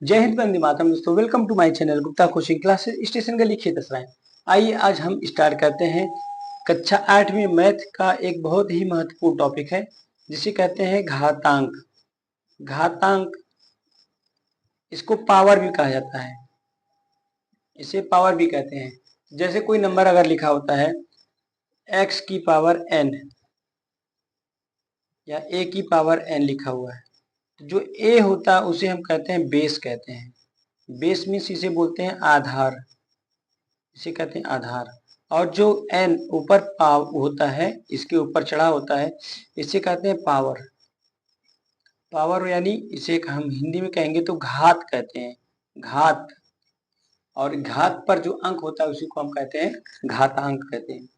जय हिंद, वंदे मातरम। दोस्तों, welcome to my channel Gupta coaching classes, station गली खेतसराय। आइए आज हम स्टार्ट करते हैं कक्षा 8 में मैथ का एक बहुत ही महत्वपूर्ण टॉपिक है जिसे कहते हैं घातांक। घातांक, इसको पावर भी कहा जाता है, इसे पावर भी कहते हैं। जैसे कोई नंबर अगर लिखा होता है x की पावर n या a की पावर n लिखा हुआ है, तो जो a होता है उसे हम कहते हैं बेस कहते हैं। बेस मीन्स इसे बोलते हैं आधार, इसे कहते हैं आधार। और जो n ऊपर पाव होता है, इसके ऊपर चढ़ा होता है, इसे कहते हैं पावर। पावर यानी इसे हम हिंदी में कहेंगे तो घात कहते हैं, घात। और घात पर जो अंक होता है उसी को हम कहते हैं घातांक कहते हैं।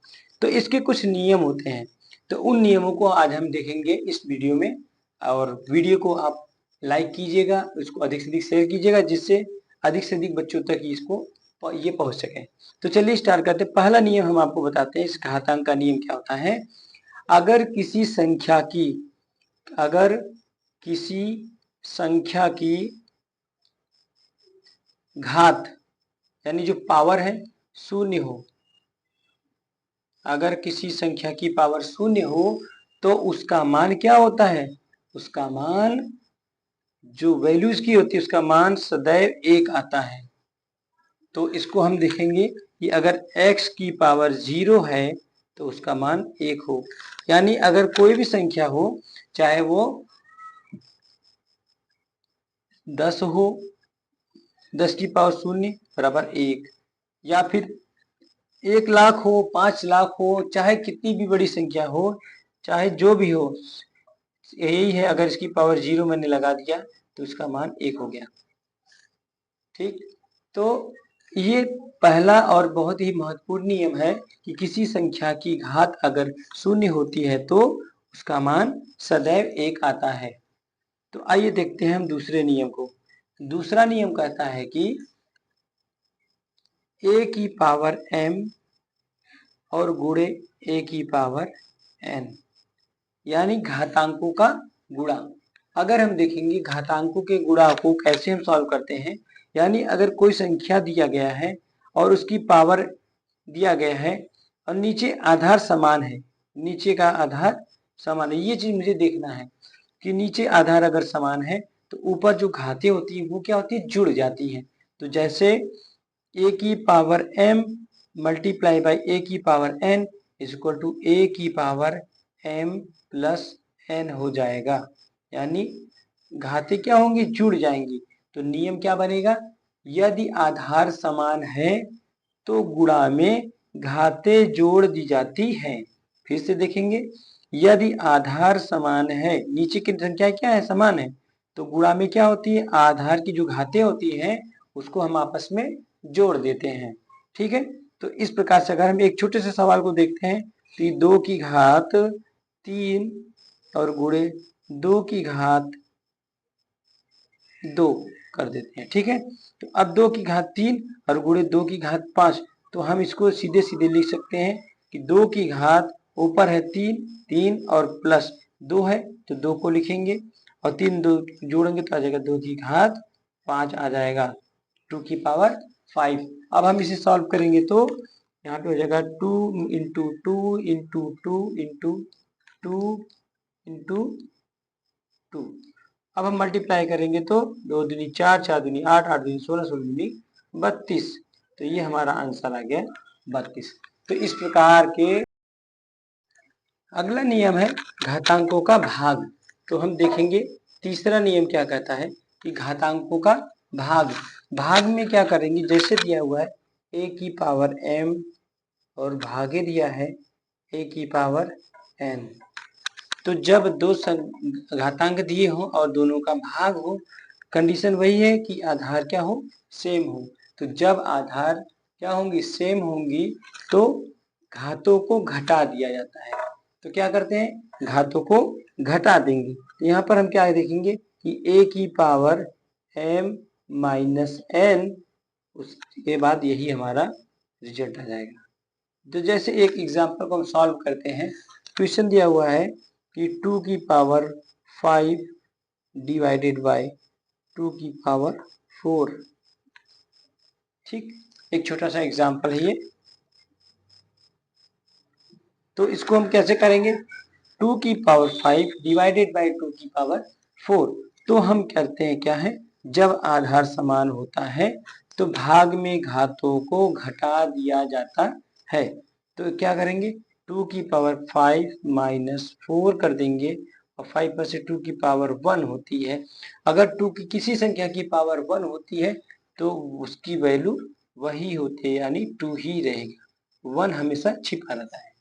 तो इसके कुछ नियम होते हैं, तो उन नियमों को आज हम देखेंगे इस वीडियो में। और वीडियो को आप लाइक कीजिएगा, इसको अधिक से अधिक शेयर कीजिएगा, जिससे अधिक से अधिक बच्चों तक इसको ये पहुंच सके। तो चलिए स्टार्ट करते हैं। पहला नियम हम आपको बताते हैं, इस घातांक का नियम क्या होता है। अगर किसी संख्या की अगर किसी संख्या की घात यानी जो पावर है शून्य हो, अगर किसी संख्या की पावर शून्य हो तो उसका मान क्या होता है, उसका मान, जो वैल्यूज की होती है उसका मान सदैव 1 आता है। तो इसको हम देखेंगे कि अगर x की पावर 0 है तो उसका मान 1 हो। यानी अगर कोई भी संख्या हो, चाहे वो 10 हो, 10 की पावर शून्य बराबर 1, या फिर 1 लाख हो, 5 लाख हो, चाहे कितनी भी बड़ी संख्या हो, चाहे जो भी हो, यही है। अगर इसकी पावर 0 मैंने लगा दिया तो इसका मान 1 हो गया। ठीक, तो ये पहला और बहुत ही महत्वपूर्ण नियम है कि किसी संख्या की घात अगर शून्य होती है तो उसका मान सदैव 1 आता है। तो आइए देखते हैं हम दूसरे नियम को। दूसरा नियम कहता है कि a की पावर m और गुणे a की पावर n, यानी घातांकों का गुणा। अगर हम देखेंगे घातांकों के गुणा को कैसे हम सॉल्व करते हैं, यानी अगर कोई संख्या दिया गया है और उसकी पावर दिया गया है और नीचे आधार समान है, नीचे का आधार समान है, ये चीज मुझे देखना है कि नीचे आधार अगर समान है तो ऊपर जो घातें होती है वो क्या होती है, जुड़ जाती हैं। तो जैसे a की power m multiply by a की power n is equal to a की पावर m प्लस n हो जाएगा। यानी घातें क्या होंगी, जुड़ जाएंगी। तो नियम क्या बनेगा, यदि आधार समान है तो गुणा में घातें जोड़ दी जाती हैं। फिर से देखेंगे, यदि आधार समान है, नीचे की संख्या क्या है, समान है, तो गुणा में क्या होती है, आधार की जो घातें होती हैं उसको हम आपस में जोड़ देते हैं। ठीक है, तो इस प्रकार से अगर हम एक छोटे से सवाल को देखते हैं तो 2 की घात 3 और गुणे 2 की घात 2 कर देते हैं। ठीक है, तो अब 2 की घात 3 और गुणे 2 की घात 5, तो हम इसको सीधे सीधे लिख सकते हैं कि 2 की घात ऊपर है 3 और प्लस 2 है तो 2 को लिखेंगे, और 3 2 जोड़ेंगे तो आ जाएगा 2 की घात 5 आ जाएगा, 2 की पावर 5। अब हम इसे सॉल्व करेंगे तो यहाँ पे हो जाएगा 2 इंटू 2 इंटू 2 इंटू 2 इंटू 2। अब हम मल्टीप्लाई करेंगे तो 2 दूनी 4, 4 दूनी 8, 8 दूनी 16, 16 दूनी 32। तो ये हमारा आंसर आ गया 32। तो इस प्रकार के अगला नियम है घातांकों का भाग। तो हम देखेंगे तीसरा नियम क्या कहता है कि घातांकों का भाग। भाग में क्या करेंगे, जैसे दिया हुआ है a की पावर m और भागे दिया है a की पावर n। तो जब दो घातांक दिए हो और दोनों का भाग हो, कंडीशन वही है कि आधार क्या हो, सेम हो। तो जब आधार क्या होंगी, सेम होंगी, तो घातों को घटा दिया जाता है। तो क्या करते हैं, घातों को घटा देंगे। तो यहाँ पर हम क्या देखेंगे कि a की पावर m माइनस n, उसके बाद यही हमारा रिजल्ट आ जाएगा। तो जैसे एक एग्जाम्पल को हम सॉल्व करते हैं। क्वेश्चन दिया हुआ है कि 2 की पावर 5 डिवाइडेड बाय 2 की पावर 4। ठीक, एक छोटा सा एग्जाम्पल है ये। तो इसको हम कैसे करेंगे, 2 की पावर 5 डिवाइडेड बाई 2 की पावर 4। तो हम करते हैं क्या है, जब आधार समान होता है तो भाग में घातों को घटा दिया जाता है। तो क्या करेंगे, 2 की पावर 5 माइनस 4 कर देंगे, और 5 पर से 2 की पावर 1 होती है। अगर 2 की किसी संख्या की पावर 1 होती है तो उसकी वैल्यू वही होती है, यानी 2 ही रहेगा। 1 हमेशा छिपा रहता है,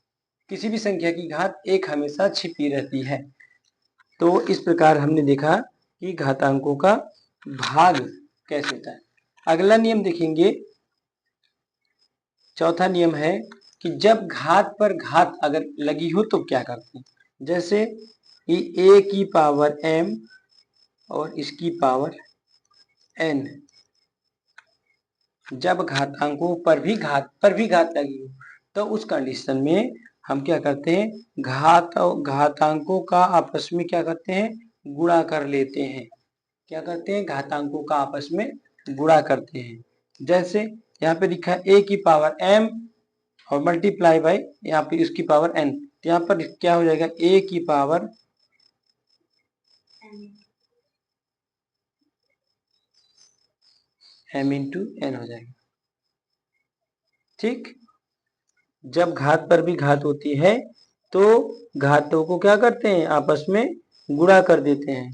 किसी भी संख्या की घात 1 हमेशा छिपी रहती है। तो इस प्रकार हमने देखा कि घातांकों का भाग कैसे होता है। अगला नियम देखेंगे, चौथा नियम है कि जब घात पर घात अगर लगी हो तो क्या करते हैं। जैसे a की पावर m और इसकी पावर n, जब घातांकों पर भी घात लगी हो तो उस कंडीशन में हम क्या करते हैं, घातांकों का आपस में क्या करते हैं, गुणा कर लेते हैं। क्या करते हैं, घातांकों का आपस में गुणा करते हैं। जैसे यहाँ पे लिखा है a की पावर m और मल्टीप्लाई बाई यहाँ पे इसकी पावर n, तो यहाँ पर क्या हो जाएगा, a की पावर m इंटू n हो जाएगा। ठीक, जब घात पर भी घात होती है तो घातों को क्या करते हैं, आपस में गुणा कर देते हैं।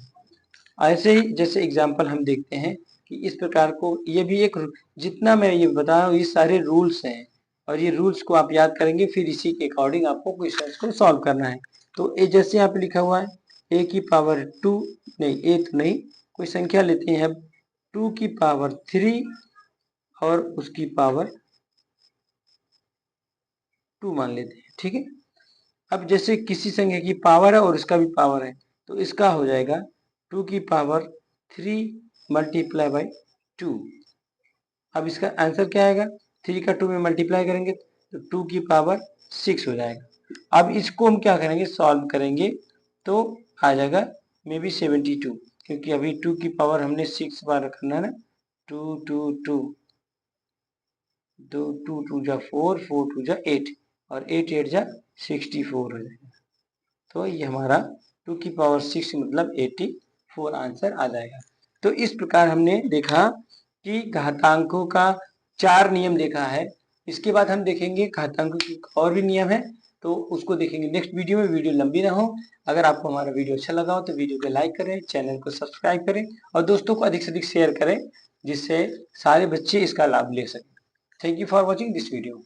ऐसे ही जैसे एग्जाम्पल हम देखते हैं कि इस प्रकार को, ये भी एक, जितना मैं ये बता रहा हूँ ये सारे रूल्स हैं, और ये रूल्स को आप याद करेंगे, फिर इसी के अकॉर्डिंग आपको क्वेश्चन को सॉल्व करना है। तो ए जैसे यहाँ पे लिखा हुआ है a की पावर 2, नहीं a तो नहीं, कोई संख्या लेते हैं 2 की पावर 3 और उसकी पावर 2 मान लेते हैं। ठीक है, अब जैसे किसी संख्या की पावर है और इसका भी पावर है, तो इसका हो जाएगा 2 की पावर 3 मल्टीप्लाई बाई 2। अब इसका आंसर क्या आएगा, 3 का 2 में मल्टीप्लाई करेंगे तो 2 की पावर 6 हो जाएगा। अब इसको हम क्या करेंगे, सॉल्व करेंगे तो आ जाएगा मे बी 72, क्योंकि अभी 2 की पावर हमने 6 बार करना है ना। 2 2 2 2 2 2 जा 4 4 2 जा 8 और 8 8 जा 64 हो जाएगा। तो ये हमारा 2 की पावर 6 मतलब 84 आंसर आ जाएगा। तो इस प्रकार हमने देखा कि घातांकों का 4 नियम देखा है। इसके बाद हम देखेंगे घातांकों की और भी नियम है, तो उसको देखेंगे नेक्स्ट वीडियो में। वीडियो लंबी ना हो, अगर आपको हमारा वीडियो अच्छा लगा हो तो वीडियो को लाइक करें, चैनल को सब्सक्राइब करें और दोस्तों को अधिक से अधिक शेयर करें, जिससे सारे बच्चे इसका लाभ ले सकें। Thank you for watching this video.